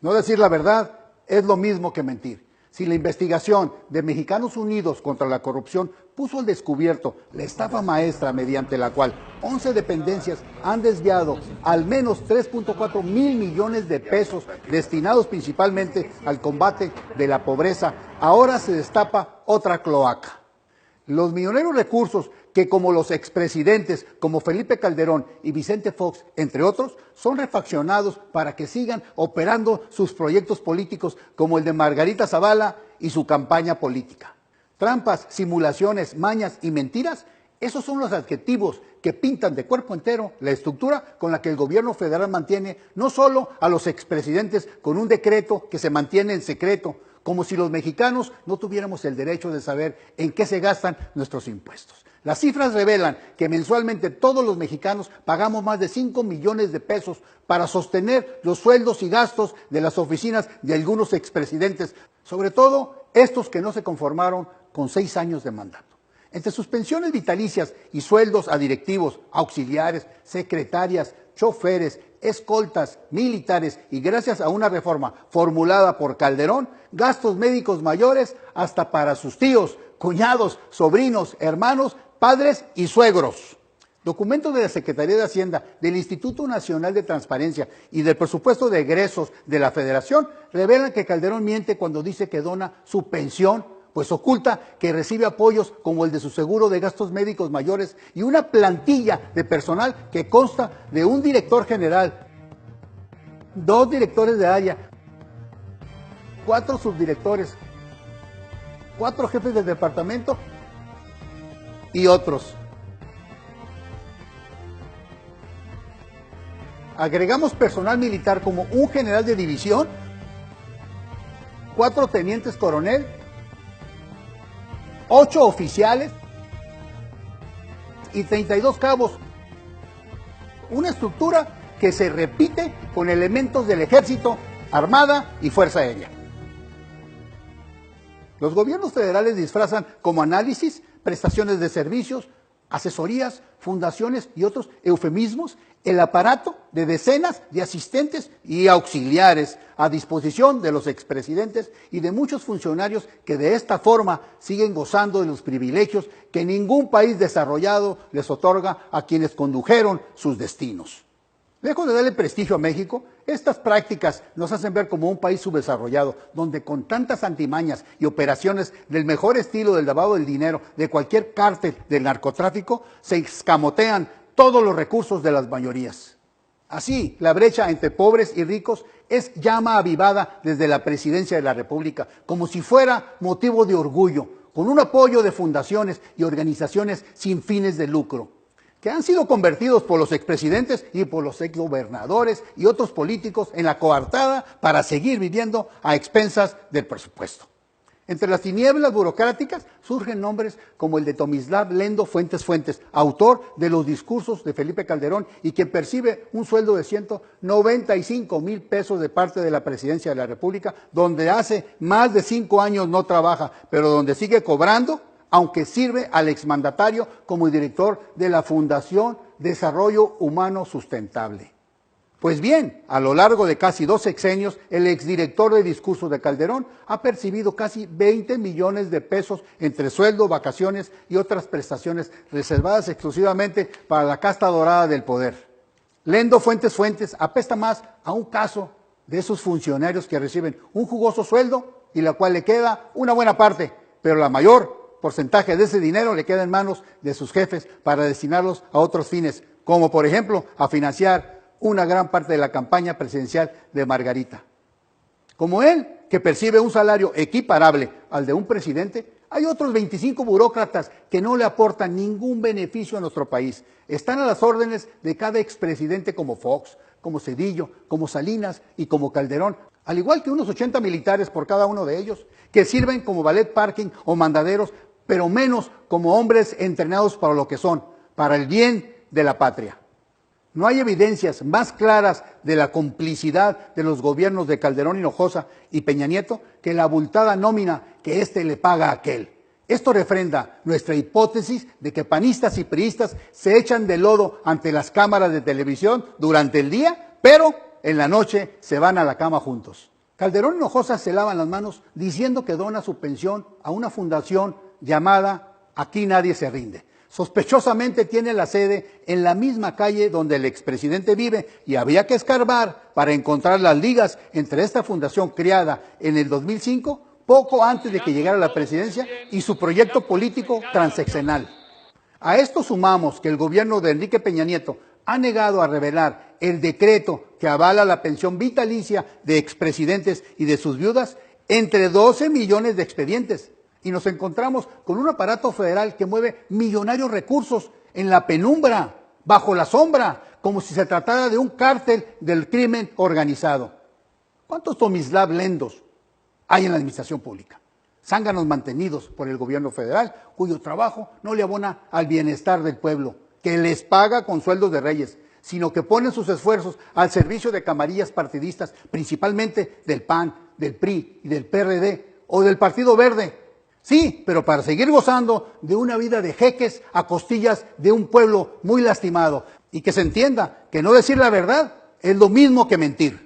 No decir la verdad es lo mismo que mentir. Si la investigación de Mexicanos Unidos contra la Corrupción puso al descubierto la estafa maestra mediante la cual 11 dependencias han desviado al menos 3.4 mil millones de pesos destinados principalmente al combate de la pobreza, ahora se destapa otra cloaca. Los millonarios recursos que, como los expresidentes como Felipe Calderón y Vicente Fox, entre otros, son refaccionados para que sigan operando sus proyectos políticos como el de Margarita Zavala y su campaña política. Trampas, simulaciones, mañas y mentiras, esos son los adjetivos que pintan de cuerpo entero la estructura con la que el gobierno federal mantiene no solo a los expresidentes con un decreto que se mantiene en secreto, como si los mexicanos no tuviéramos el derecho de saber en qué se gastan nuestros impuestos. Las cifras revelan que mensualmente todos los mexicanos pagamos más de 5 millones de pesos para sostener los sueldos y gastos de las oficinas de algunos expresidentes, sobre todo estos que no se conformaron con 6 años de mandato. Entre sus pensiones vitalicias y sueldos a directivos, auxiliares, secretarias, choferes, escoltas, militares y gracias a una reforma formulada por Calderón, gastos médicos mayores hasta para sus tíos, cuñados, sobrinos, hermanos, padres y suegros. Documentos de la Secretaría de Hacienda, del Instituto Nacional de Transparencia y del presupuesto de egresos de la Federación revelan que Calderón miente cuando dice que dona su pensión, pues oculta que recibe apoyos como el de su seguro de gastos médicos mayores y una plantilla de personal que consta de un director general, 2 directores de área, 4 subdirectores, 4 jefes de departamento y otros. Agregamos personal militar como un general de división, 4 tenientes coronel, 8 oficiales y 32 cabos. Una estructura que se repite con elementos del Ejército, Armada y Fuerza Aérea. Los gobiernos federales disfrazan como análisis, prestaciones de servicios, asesorías, fundaciones y otros eufemismos el aparato de decenas de asistentes y auxiliares a disposición de los expresidentes y de muchos funcionarios que de esta forma siguen gozando de los privilegios que ningún país desarrollado les otorga a quienes condujeron sus destinos. Lejos de darle prestigio a México, estas prácticas nos hacen ver como un país subdesarrollado, donde con tantas antimañas y operaciones del mejor estilo del lavado del dinero de cualquier cártel del narcotráfico, se escamotean todos los recursos de las mayorías. Así, la brecha entre pobres y ricos es llama avivada desde la presidencia de la República, como si fuera motivo de orgullo, con un apoyo de fundaciones y organizaciones sin fines de lucro, que han sido convertidos por los expresidentes y por los exgobernadores y otros políticos en la coartada para seguir viviendo a expensas del presupuesto. Entre las tinieblas burocráticas surgen nombres como el de Tomislav Lendo Fuentes Fuentes, autor de los discursos de Felipe Calderón y quien percibe un sueldo de 195,000 pesos de parte de la Presidencia de la República, donde hace más de 5 años no trabaja, pero donde sigue cobrando, aunque sirve al exmandatario como director de la Fundación Desarrollo Humano Sustentable. Pues bien, a lo largo de casi 2 sexenios, el exdirector de discursos de Calderón ha percibido casi 20 millones de pesos entre sueldo, vacaciones y otras prestaciones reservadas exclusivamente para la casta dorada del poder. Lendo Fuentes Fuentes apesta más a un caso de esos funcionarios que reciben un jugoso sueldo y la cual le queda una buena parte, pero la mayor porcentaje de ese dinero le queda en manos de sus jefes para destinarlos a otros fines, como por ejemplo a financiar una gran parte de la campaña presidencial de Margarita. Como él, que percibe un salario equiparable al de un presidente, hay otros 25 burócratas que no le aportan ningún beneficio a nuestro país. Están a las órdenes de cada expresidente como Fox, como Zedillo, como Salinas y como Calderón, al igual que unos 80 militares por cada uno de ellos, que sirven como ballet parking o mandaderos, pero menos como hombres entrenados para lo que son, para el bien de la patria. No hay evidencias más claras de la complicidad de los gobiernos de Calderón Hinojosa y Peña Nieto que la abultada nómina que éste le paga a aquel. Esto refrenda nuestra hipótesis de que panistas y priistas se echan de lodo ante las cámaras de televisión durante el día, pero en la noche se van a la cama juntos. Calderón y Hinojosa se lavan las manos diciendo que dona su pensión a una fundación llamada Aquí Nadie Se Rinde. Sospechosamente tiene la sede en la misma calle donde el expresidente vive y había que escarbar para encontrar las ligas entre esta fundación creada en el 2005, poco antes de que llegara a la presidencia, y su proyecto político transeccional. A esto sumamos que el gobierno de Enrique Peña Nieto ha negado a revelar el decreto que avala la pensión vitalicia de expresidentes y de sus viudas entre 12 millones de expedientes. Y nos encontramos con un aparato federal que mueve millonarios recursos en la penumbra, bajo la sombra, como si se tratara de un cártel del crimen organizado. ¿Cuántos Tomislav Lendos hay en la administración pública? Zánganos mantenidos por el gobierno federal, cuyo trabajo no le abona al bienestar del pueblo, que les paga con sueldos de reyes, sino que ponen sus esfuerzos al servicio de camarillas partidistas, principalmente del PAN, del PRI y del PRD o del Partido Verde. Sí, pero para seguir gozando de una vida de jeques a costillas de un pueblo muy lastimado. Y que se entienda que no decir la verdad es lo mismo que mentir.